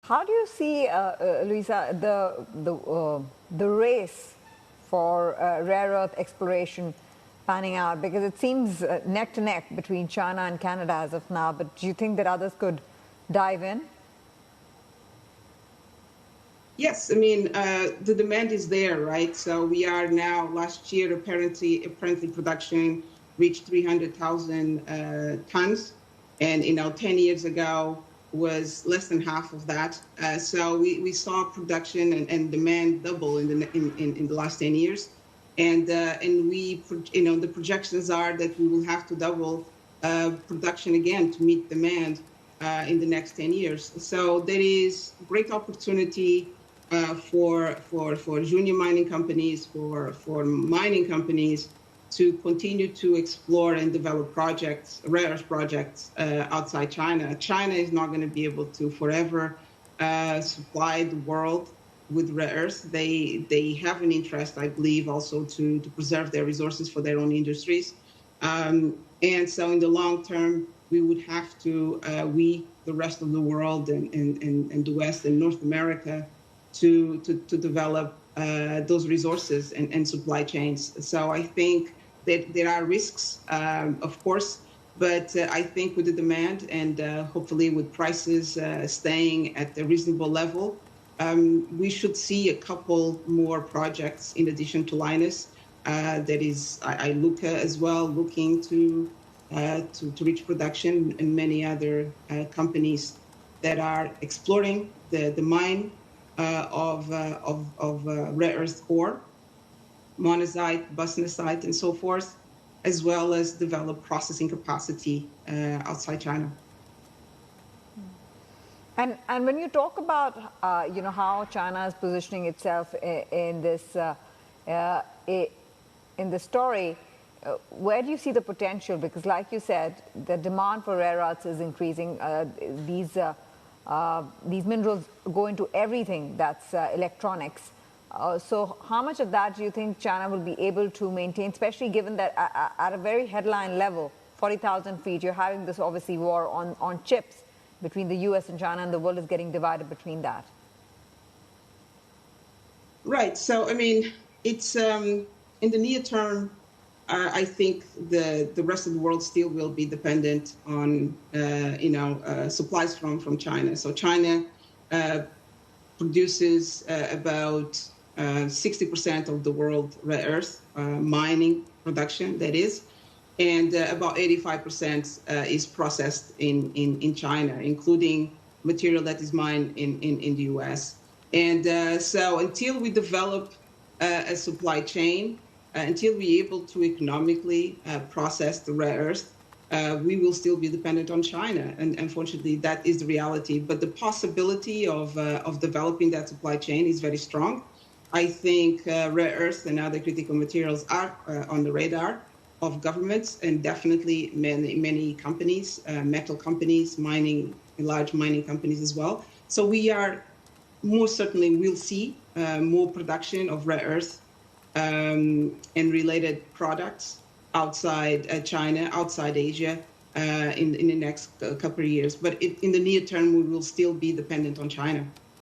How do you see, Luisa, the race for rare earth exploration panning out? Because it seems neck to neck between China and Canada as of now. But do you think that others could dive in? Yes, I mean, the demand is there, right? So we are now, last year, apparently production reached 300,000 tons. And, 10 years ago was less than half of that. So we saw production and demand double in the last 10 years. And the projections are that we will have to double production again to meet demand in the next 10 years. So there is great opportunity for junior mining companies, for mining companies to continue to explore and develop projects, rare earth projects outside China. China is not going to be able to forever supply the world with rare earths. They have an interest, I believe, also to preserve their resources for their own industries. And so in the long term, we would have to, the rest of the world and the West and North America, to develop those resources and supply chains. So I think that there are risks, of course, but I think with the demand and hopefully with prices staying at a reasonable level, we should see a couple more projects in addition to Linus. That is, Iluka as well, looking to reach production, and many other companies that are exploring the mine of rare earth ore, monazite, bauxite, and so forth, as well as develop processing capacity outside China. And when you talk about how China is positioning itself in this story, where do you see the potential? Because, like you said, the demand for rare earths is increasing. These minerals go into everything that's electronics. So how much of that do you think China will be able to maintain, especially given that at a very headline level, 40,000 feet, you're having this obviously war on chips between the US and China, and the world is getting divided between that? Right. So, I mean, it's in the near term, I think the rest of the world still will be dependent on, supplies from China. So China produces about 60% of the world rare earth mining production, that is, and about 85% is processed in China, including material that is mined in the US. And so until we develop a supply chain, until we're able to economically process the rare earth, we will still be dependent on China. And unfortunately, that is the reality. But the possibility of developing that supply chain is very strong. I think rare earth and other critical materials are on the radar of governments, and definitely many companies, metal companies, large mining companies as well. So we are most certainly will see more production of rare earth and related products outside China, outside Asia, in the next couple of years. But in the near term, we will still be dependent on China.